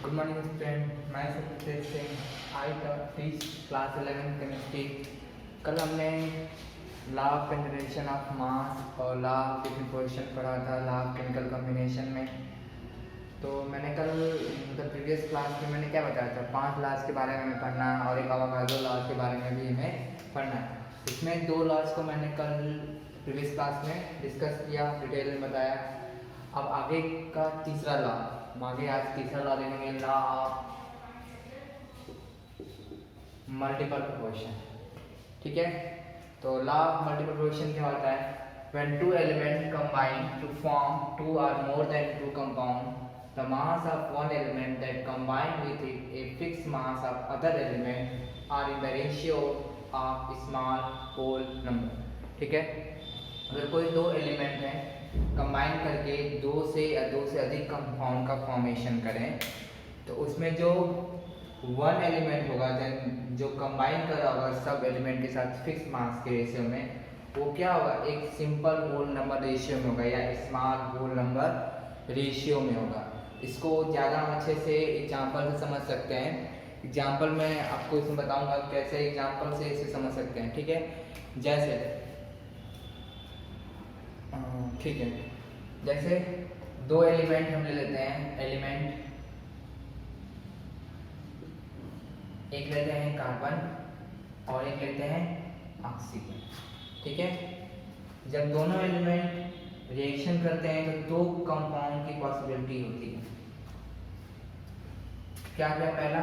Good morning student, मैं Satyajit Singh I teach class 11 chemistry. कल हमने law of conservation of mass और लॉ ऑफ डिकम्पोजिशन पढ़ा था, लॉ ऑफ केमिकल कॉम्बिनेशन में। तो मैंने कल मतलब प्रीवियस क्लास में मैंने क्या बताया था, 5 लॉज के बारे में हमें पढ़ना है और एक अवोगाड्रो लॉज के बारे में भी हमें पढ़ना है। इसमें 2 लॉज को मैंने कल प्रीवियस क्लास में डिस्कस किया, डिटेल में बताया। अब आगे का तीसरा लॉ, आगे आज तीसरा लॉ देखेंगे, लॉ ऑफ मल्टीपल प्रोपोर्शन। ठीक है, तो लॉ ऑफ मल्टीपल प्रोपोर्शन क्या होता है? When two elements combine to form two or more than two compound, the mass of one element that combine with it a fixed mass of other element are in the ratio of small whole number। ठीक है, अगर कोई 2 element है combine करके 2 से अधिक compound का formation करें, तो उसमें जो 1 एलिमेंट होगा जो कंबाइन कर रहा होगा सब एलिमेंट के साथ फिक्स मास के रेशियो में, वो क्या होगा? एक सिंपल होल नंबर रेशियो में होगा या स्मॉल होल नंबर रेशियो में होगा। इसको ज़्यादा अच्छे से एग्जांपल से समझ सकते हैं। एग्जांपल में आपको इसमें बताऊंगा कैसे एग्जांपल से इसे समझ सकते हैं। ठीक है, जैसे ठीक है, जैसे 2 एलिमेंट हम ले लेते हैं। एलिमेंट एक लेते हैं कार्बन और एक लेते हैं ऑक्सीजन। ठीक है, जब दोनों एलिमेंट रिएक्शन करते हैं तो 2 कंपाउंड की पॉसिबिलिटी होती है। क्या क्या? पहला,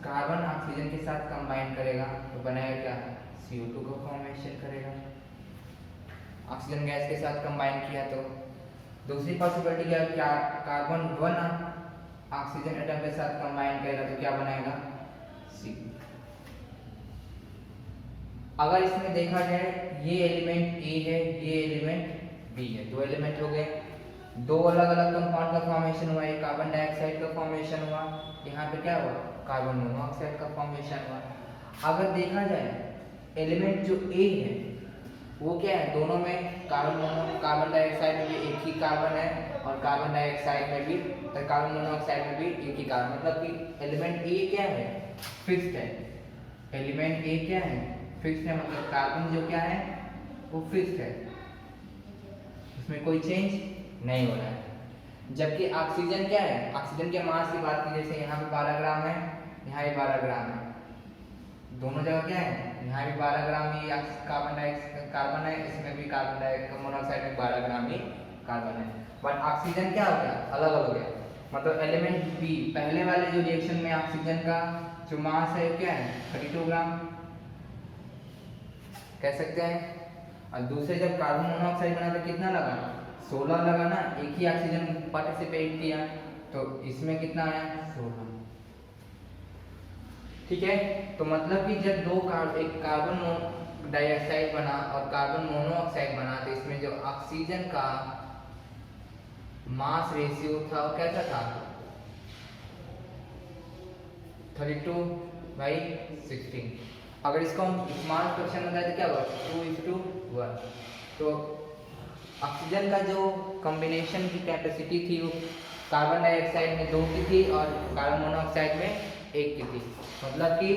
कार्बन ऑक्सीजन के साथ कंबाइन करेगा तो बनाएगा क्या? CO2 का फॉर्मेशन करेगा। ऑक्सीजन गैस के साथ कंबाइन किया तो दूसरी पॉसिबिलिटी क्या? कार्बन 1 ऑक्सीजन एटम के साथ कंबाइन करेगा तो क्या बनाएगा? C। अगर इसमें देखा जाए ये एलिमेंट A है, ये एलिमेंट B है, 2 एलिमेंट हो गए, 2 अलग अलग कंपाउंड का फॉर्मेशन हुआ। ये कार्बन डाइऑक्साइड का फॉर्मेशन हुआ, यहाँ पे क्या हुआ? कार्बन मोनोऑक्साइड का फॉर्मेशन हुआ। अगर देखा जाए एलिमेंट जो A है वो क्या है? दोनों में कार्बन डाइऑक्साइड में भी एक ही कार्बन है और कार्बन डाइऑक्साइड में भी, कार्बन मोनोऑक्साइड में भी एक ही कार्बन, मतलब कि एलिमेंट A क्या है? फिक्स्ड है। एलिमेंट A क्या है? फिक्स्ड है, मतलब कार्बन जो क्या है वो फिक्स्ड है, उसमें कोई चेंज नहीं हो रहा है। जबकि ऑक्सीजन क्या है? ऑक्सीजन के मास की बात की, जैसे यहाँ पे 12 ग्राम है, यहाँ भी 12 ग्राम है, दोनों जगह क्या है? यहाँ भी 12 ग्राम ही कार्बन है, इसमें भी कार्बन मोनोऑक्साइड में 12 ग्राम ही कार्बन है। बट ऑक्सीजन क्या हो गया? अलग अलग हो गया। मतलब एलिमेंट बी, पहले वाले जो रिएक्शन में ऑक्सीजन का जो मास है क्या है? 32 ग्राम कह सकते हैं। और दूसरे जब कार्बन मोनोऑक्साइड बना तो कितना लगा? 16 लगा ना, एक ही ऑक्सीजन पार्टिसिपेट किया, तो इसमें कितना आया? 16। ठीक है, तो मतलब कि जब एक कार्बन डाइऑक्साइड बना और कार्बन मोनोऑक्साइड बना, तो इसमें जो ऑक्सीजन का मास रेशियो था वो कैसा था? 32/16। अगर इसको हम स्मॉल फ्रैक्शन में जाए तो क्या होगा? 2:1। तो ऑक्सीजन का जो कॉम्बिनेशन की कैपेसिटी थी वो कार्बन डाइऑक्साइड में 2 की थी और कार्बन मोनोऑक्साइड में 1 की थी। मतलब कि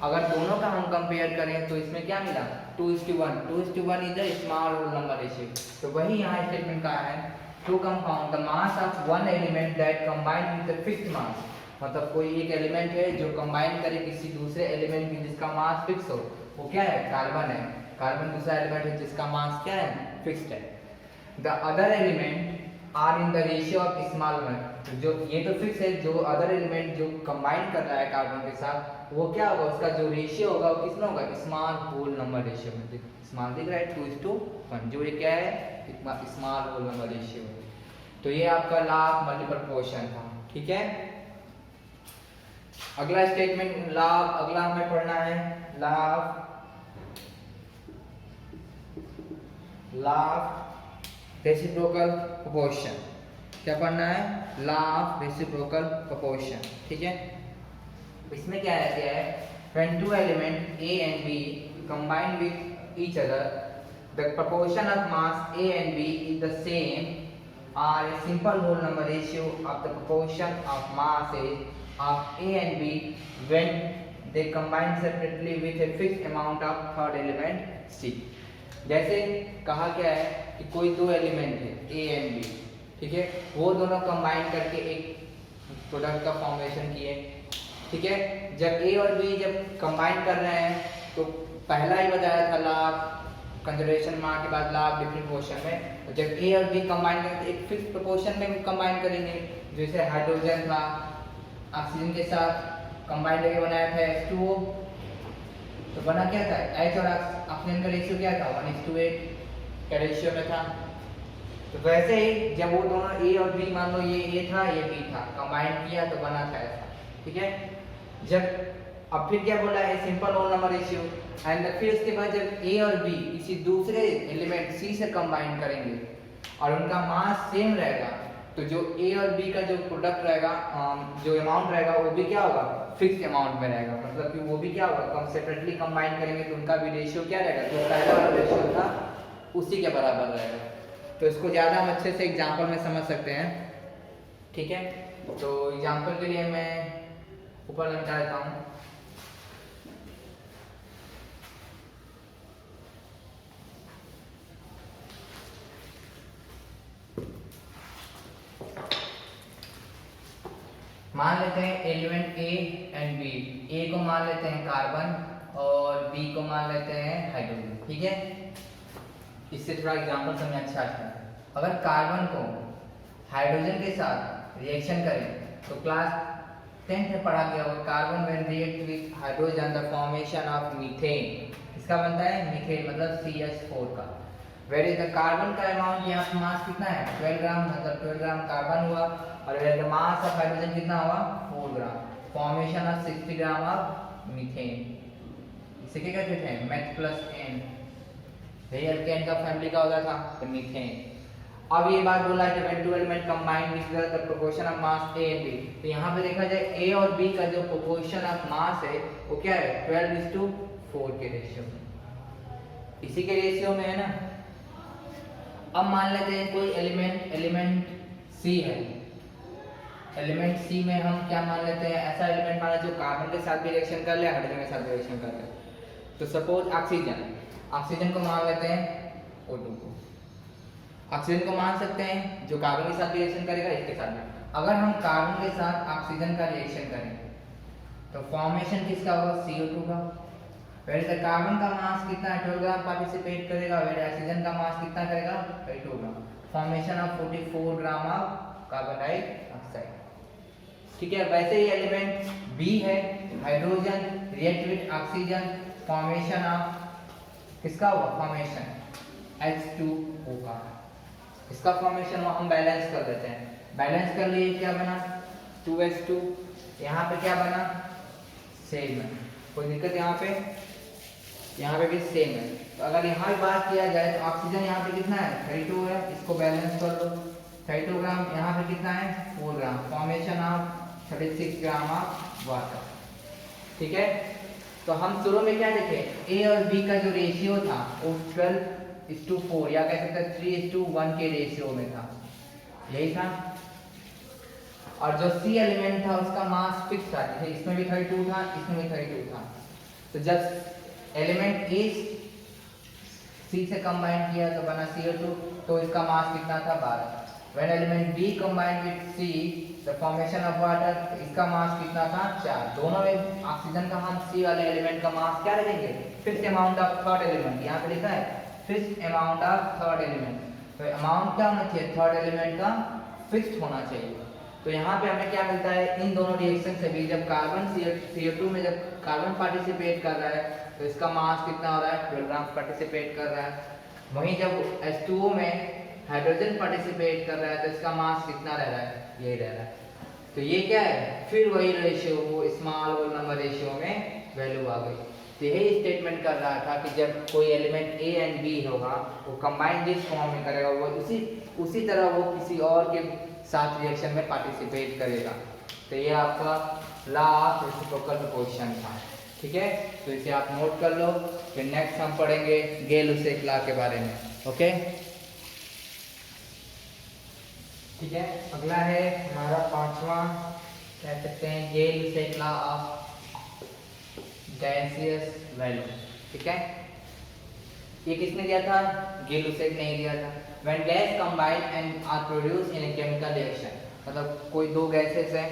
अगर दोनों का हम कंपेयर करें तो इसमें क्या मिला? 2:1। 2:1 is the small whole number ratio. तो वही यहाँ स्टेटमेंट का है, two compound the mass of one element that combine with the fixed mass. मतलब कोई एक एलिमेंट है जो कंबाइन करे किसी दूसरे एलिमेंट की जिसका मास फिक्स हो, वो क्या है? कार्बन है। कार्बन दूसरा एलिमेंट है जिसका मास क्या है? फिक्स्ड है। The other element are in the ratio of small one. तो जो ये तो फिक्स है, जो अदर एलिमेंट जो कंबाइन कर रहा है कार्बन के साथ, वो क्या होगा? उसका जो रेशियो होगा वो कितना होगा? स्मॉल होल नंबर रेशियो में। स्मॉल दिख रहा है 2:1, जो ये क्या है? Small whole number ratio. तो ये आपका लॉ ऑफ मल्टीपल प्रोपोर्शन था। ठीक है, अगला स्टेटमेंट अगला हमें पढ़ना है लॉ ऑफ रेसिप्रोकल प्रोपोर्शन। क्या पढ़ना है? Law of reciprocal proportion. ठीक है, इसमें क्या है? When two element A and B combine with each other, the proportion of mass A and B is the same are a simple whole number ratio of the proportion of masses of A and B when they combine separately with a fixed amount of third element C। जैसे कहा क्या है कि कोई दो element है A and B, ठीक है, वो दोनों कंबाइन करके एक प्रोडक्ट का फॉर्मेशन किए, ठीक है। जब A और B जब कंबाइन कर रहे हैं तो पहला ही बताया था लाभ कंजर्वेशन मार्क के बाद लाभ डिफरेंट पोर्शन में, तो जब A और B कंबाइन करके एक फिक्स प्रोपोर्शन में कंबाइन करेंगे, जैसे हाइड्रोजन था ऑक्सीजन के साथ कंबाइन करके बनाया था H2O, तो बना क्या था H और ऑक्सीजन का रेशियो क्या था 1:8 का रेशियो में था। तो वैसे ही जब वो दोनों A और B, मान लो ये A था ये B था, कंबाइन किया तो बना था ऐसा, ठीक है। जब अब फिर क्या बोला है simple whole number ratio, and फिर उसके बाद जब A और B इसी दूसरे एलिमेंट C से कंबाइन करेंगे और उनका मास सेम रहेगा, तो जो A और B का जो प्रोडक्ट रहेगा, जो अमाउंट रहेगा वो भी क्या होगा फिक्स अमाउंट में रहेगा, मतलब कि वो भी क्या होगा कम सेपरेटली कंबाइन करेंगे तो उनका भी रेशियो क्या रहेगा, जो पहला वाला रेशियो था उसी के बराबर रहेगा। तो इसको ज़्यादा हम अच्छे से एग्जाम्पल में समझ सकते हैं, ठीक है। तो एग्जाम्पल के लिए मैं ऊपर लगा देता हूँ। मान लेते हैं element A and B, A को मान लेते हैं कार्बन और B को मान लेते हैं हाइड्रोजन, ठीक है। इससे थोड़ा एग्जांपल समझ अच्छा आता है। अगर कार्बन को हाइड्रोजन के साथ रिएक्शन करें तो क्लास 10th में पढ़ा गया होगा, carbon when react with hydrogen the formation of methane, इसका बनता है मीथेन मतलब CH4 का। वेयर इज द कार्बन का अमाउंट, यहाँ पे मास कितना है 12 ग्राम, मतलब 12 ग्राम कार्बन हुआ, और where the mass of hydrogen कितना हुआ 4 gram, formation of 60 gram of methane. इसे क्या कहते थे मेथ प्लस एन, यही अल्केन का फैमिली का होता था तो मीथेन। अब ये बात बोला है कि when two element combine with the proportion of mass A and B, तो यहाँ पे देखा जाए A और B का जो प्रोपोर्शन ऑफ मास है वो क्या है 12:4 के रेशियो में, इसी के रेशियो में है ना। अब मान लेते हैं कोई एलिमेंट C है, एलिमेंट C में हम क्या मान लेते हैं, ऐसा एलिमेंट माना जो कार्बन के साथ भी रिएक्शन कर ले हाइड्रोजन के साथ भी रिएक्शन कर ले। तो सपोज ऑक्सीजन को मान लेते हैं O2 को, ऑक्सीजन को मान सकते हैं जो कार्बन के साथ रिएक्शन करेगा इसके साथ भी। अगर हम कार्बन के साथ ऑक्सीजन का रिएक्शन करें तो फॉर्मेशन किसका होगा CO2 का। वैसे कार्बन का मास कितना है 12 ग्राम पार्टिसिपेट करेगा, वैसे ऑक्सीजन का मास कितना करेगा 2 gram, formation of 44 gram of carbon dioxide, ठीक है। वैसे ही एलिमेंट B है hydrogen react with oxygen, formation of किसका हुआ फॉर्मेशन H2O का, इसका फॉर्मेशन हम बैलेंस कर देते हैं, बैलेंस कर लिए क्या बना 2H2, यहाँ पे क्या बना सेम है, कोई दिक्कत यहाँ पे भी सेम है। तो अगर यहाँ भी बात किया जाए तो ऑक्सीजन यहाँ पे कितना है 32 है, इसको बैलेंस कर दो 32 ग्राम, यहाँ पे कितना है 4 gram, formation of 36 gram of water, ठीक है। तो हम शुरू में क्या देखे A और B का जो रेशियो था वो 12:4 या कह सकते हैं 3:1 के रेशियो में था, यही था। और जो C एलिमेंट था उसका मास फिक्स था, जैसे इसमें भी 32 था इसमें भी 32 था। तो जब एलिमेंट A C से कंबाइन किया तो बना CO2, तो इसका मास कितना था 12। When element B combined with C the formation of water, इसका मास कितना था 4। दोनों में ऑक्सीजन का हम C वाले एलिमेंट का मास क्या रखेंगे fix amount of third element, यहाँ पे लिखा है fix amount of third element, तो अमाउंट क्या होना चाहिए थर्ड एलिमेंट का फिक्स्ड होना चाहिए। तो यहाँ पे हमें क्या मिलता है इन दोनों रिएक्शन से भी, जब कार्बन CO2 में जब कार्बन पार्टिसिपेट कर रहा है तो इसका मास कितना हो रहा है 12 ग्राम पार्टिसिपेट कर रहा है, वहीं जब H2O में हाइड्रोजन पार्टिसिपेट कर रहा है तो इसका मास कितना रह रहा है यही रह रहा है। तो ये क्या है फिर वही रेशियो वो स्मॉल होल नंबर रेशियो में वैल्यू आ गई। तो यही स्टेटमेंट कर रहा था कि जब कोई एलिमेंट A एंड B होगा वो कंबाइंड जिस फॉर्म में करेगा वो उसी तरह वो किसी और के साथ रिएक्शन में पार्टिसिपेट करेगा। तो ये आपका लॉ ऑफ रेसिप्रोकल प्रोपोर्शन था, ठीक है। तो इसे आप नोट कर लो, फिर नेक्स्ट हम पढ़ेंगे गेल-लुसेक लॉ के बारे में, ओके। ठीक है, अगला है हमारा पांचवा, कह सकते हैं गेल-लुसेक लॉ ऑफ गैसियस वैल्यू। ठीक है, ये किसने दिया था? गेल-लुसेक ने दिया था। When gas combine and are produce in a chemical reaction, मतलब कोई दो गैसेस हैं,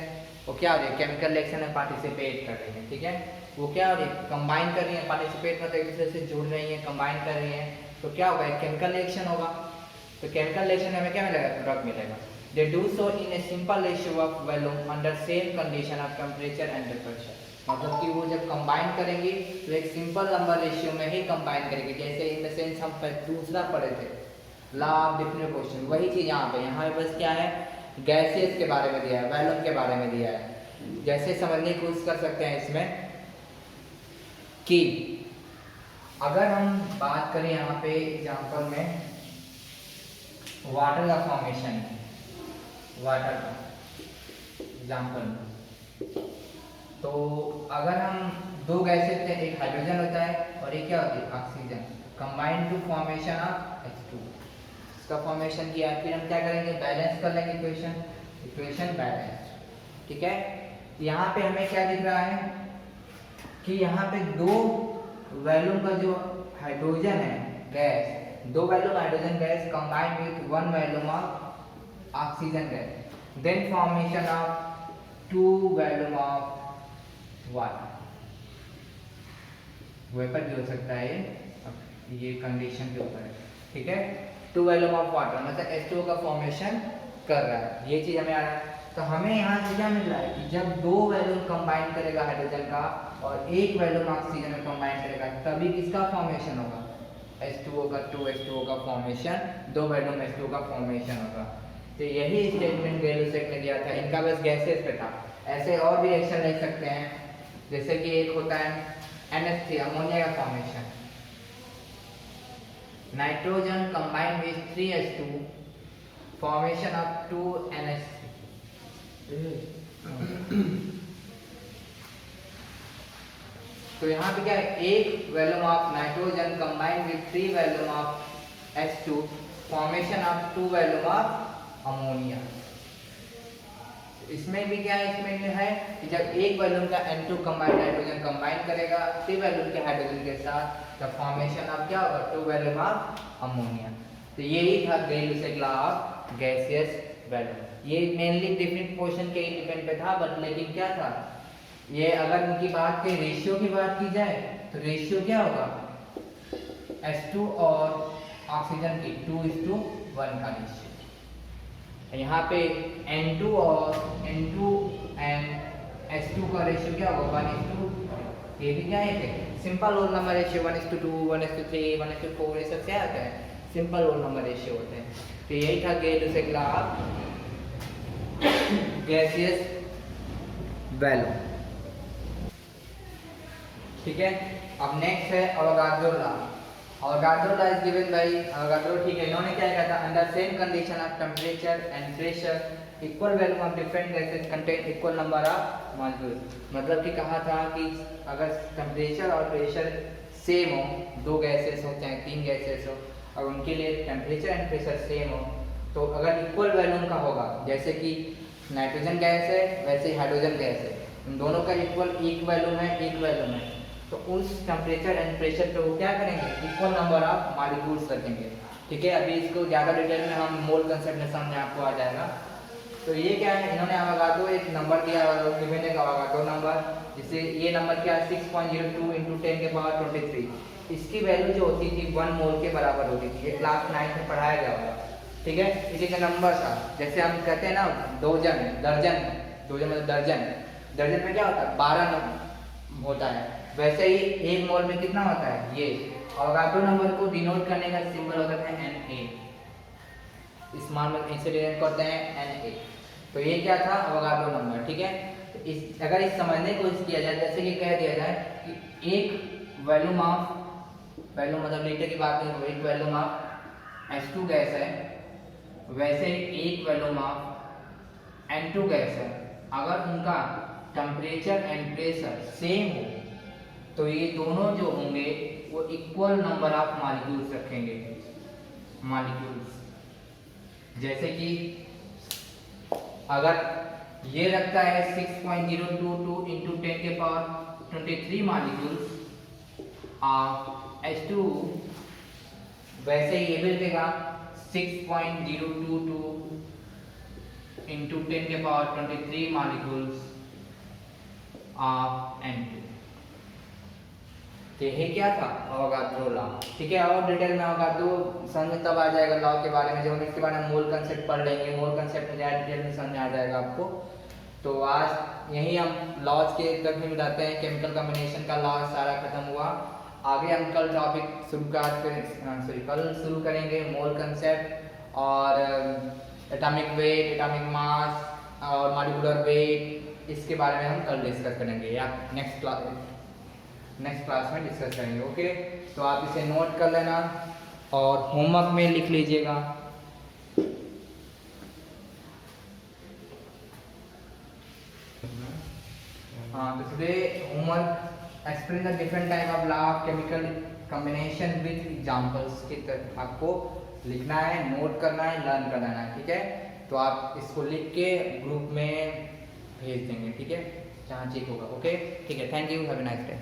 वो क्या हो रही है? केमिकल रिएक्शन में पार्टिसिपेट कर रही है। ठीक है, वो क्या हो रही है? कंबाइन कर रही है, पार्टिसिपेट मतलब एक दूसरे से जुड़ रही है, कंबाइन कर रही है, तो क्या होगा? एक केमिकल रिएक्शन होगा। तो केमिकल रिएक्शन में हमें क्या मिलेगा? प्रोडक्ट मिलेगा। They do so in a simple ratio of volume under same condition of temperature and pressure, मतलब कि वो जब कंबाइन करेंगी तो एक सिंपल नंबर रेशियो में ही कंबाइन करेंगे, जैसे इन द सेंस हम दूसरा पढ़े थे लॉ ऑफ डिफ्यूजन, वही चीज़ यहाँ पे बस क्या है? गैसेस के बारे में दिया है, वॉल्यूम के बारे में दिया है। जैसे समझने की कोशिश कर सकते हैं इसमें कि अगर हम बात करें यहाँ पे एग्जांपल में वाटर का फॉर्मेशन, वाटर का एग्जांपल, तो अगर हम दो गैसेस थे, एक हाइड्रोजन होता है और एक क्या होती है? Oxygen, combined to formation of H2, इसका फॉर्मेशन किया, फिर हम क्या करेंगे? बैलेंस कर लेंगे इक्वेशन बैलेंस। ठीक है, यहाँ पे हमें क्या दिख रहा है कि यहाँ पे दो वॉल्यूम का जो हाइड्रोजन है गैस, दो volume hydrogen gas combined with one volume of oxygen gas, then formation of two volume of water. Vapour भी हो सकता है ये कंडीशन के ऊपर है। ठीक है, टू वॉल्यूम ऑफ वाटर मतलब H2O का फॉर्मेशन कर रहा है, ये चीज हमें आ रहा है। तो हमें यहाँ से क्या मिल रहा है कि जब दो वॉल्यूम कंबाइन करेगा हाइड्रोजन का और एक वॉल्यूम ऑक्सीजन में कंबाइन करेगा, तभी किसका फॉर्मेशन होगा? H2O का, 2H2O का फॉर्मेशन, दो वॉल्यूम H2O का फॉर्मेशन होगा। तो यही स्टेटमेंट गेल-लुसेक ने दिया था, इनका बस गैसेस पे था। ऐसे और भी रिएक्शन लिख सकते हैं, जैसे कि एक होता है NH3 अमोनिया का formation, nitrogen combine with 3H2 formation of 2NH3। तो यहाँ पे क्या है? एक volume of nitrogen combine with 3 volume of H2 formation of 2 volume of ammonia. इसमें भी क्या है? इसमें है कि जब एक वॉल्यूम का N2 कंबाइंड नाइट्रोजन कंबाइन करेगा 3 वॉल्यूम के हाइड्रोजन के साथ, तब फॉर्मेशन ऑफ क्या होगा? 2 वॉल्यूम ऑफ अमोनिया। तो यही था गेल-लुसेक लॉ ऑफ गैसियस वॉल्यूम। ये मेनली डिफरेंट पोर्शन के डिपेंड पे था, बट लेकिन क्या था ये, अगर उनकी बात के रेशियो की बात की जाए तो रेशियो क्या होगा? H2 और ऑक्सीजन की 2:1 का रेशियो। यहाँ पे N2 और N2 एंड H2 का रेशियो क्या होगा? 1:2। ये भी क्या है? सिंपल होल नंबर रेशियो 1:2, 1:3, 1:4, ये सब क्या होता है? सिंपल होल नंबर रेशियो होते हैं। तो यही था गेल-लुसेक लॉ ऑफ गैसियस वॉल्यूम। ठीक है, अब नेक्स्ट है Avogadro law. Avogadro law is given by Avogadro. ठीक है, इन्होंने क्या कहा था? Under same condition of temperature and pressure equal volume of different gases contain equal number of molecules, मतलब कि कहा था कि अगर टेम्परेचर और प्रेशर सेम हो, दो गैसेस हो चाहे तीन गैसेस हो, और उनके लिए टेम्परेचर एंड प्रेशर सेम हो, तो अगर इक्वल वॉल्यूम का होगा, जैसे कि नाइट्रोजन गैस है वैसे ही हाइड्रोजन गैस है, उन दोनों का इक्वल एक वॉल्यूम है, तो उस टेम्परेचर एंड प्रेशर पे वो क्या करेंगे? इक्वल नंबर ऑफ मॉलिक्यूल्स रखेंगे। ठीक है, अभी इसको ज़्यादा डिटेल में हम मोल कंसेप्ट में सामने आपको आ जाएगा। तो ये क्या है? इन्होंने अवोगाड्रो एक नंबर दिया, गिवन है अवोगाड्रो नंबर, जिससे ये नंबर क्या है? 6.02 × 10⁻23। इसकी वैल्यू जो होती थी 1 मोल के बराबर होती थी। ये क्लास 9 में पढ़ाया गया होगा। ठीक है, इसी का नंबर था, जैसे हम कहते हैं ना दर्जन, मतलब दर्जन में क्या होता है? 12 होता है, वैसे ही एक मोल में कितना होता है? ये अवोगाड्रो नंबर को डिनोट करने का सिंबल होता है Na, स्मॉल में इसे डिनोट करते हैं Na। तो ये क्या था? Avogadro number. ठीक है, तो इस अगर इस समझने की कोशिश किया जाए, जैसे कि कह दिया जाए कि एक वॉल्यूम मतलब लीटर की बात नहीं हो, एक वॉल्यूम ऑफ H2 गैस है, वैसे एक वॉल्यूम ऑफ N2 गैस है, अगर उनका टेम्परेचर एंड प्रेशर सेम हो तो ये दोनों जो होंगे वो इक्वल नंबर ऑफ मॉलिक्यूल्स रखेंगे। जैसे कि अगर ये रखता है 6.022 इंटू 10 के पावर 23 मॉलिक्यूल्स H2, वैसे ये भी देगा 6.022 इंटू 10 के पावर 23 मॉलिक्यूल्स ऑफ N2। तो ये क्या था अवोगाड्रो लॉ, ठीक है। और डिटेल में अवोगाड्रो समझ में तब आ जाएगा लॉ के बारे में जब हम इसके बारे में मोल कंसेप्ट पढ़ लेंगे। मोल कंसेप्ट में ज़्यादा डिटेल में समझ में आ जाएगा आपको। तो आज यही हम लॉज के तक भी मिलाते हैं, केमिकल कॉम्बिनेशन का लॉ सारा खत्म हुआ। आगे हम कल टॉपिक कल शुरू करेंगे मोल कंसेप्ट और एटॉमिक वेट, एटॉमिक मास और मॉलिक्यूलर वेट, इसके बारे में हम कल डिस्कस करेंगे या नेक्स्ट क्लास में डिस्कस करेंगे। ओके, तो आप इसे नोट कर लेना और होमवर्क में लिख लीजिएगा। हाँ, तो today homework explain the different type of law of chemical combination with examples की तरफ आपको लिखना है, नोट करना है, लर्न करना है, ठीक है। तो आप इसको लिख के ग्रुप में भेज देंगे, ठीक है, जहाँ चेक होगा। ओके, ठीक है, thank you, have a nice day.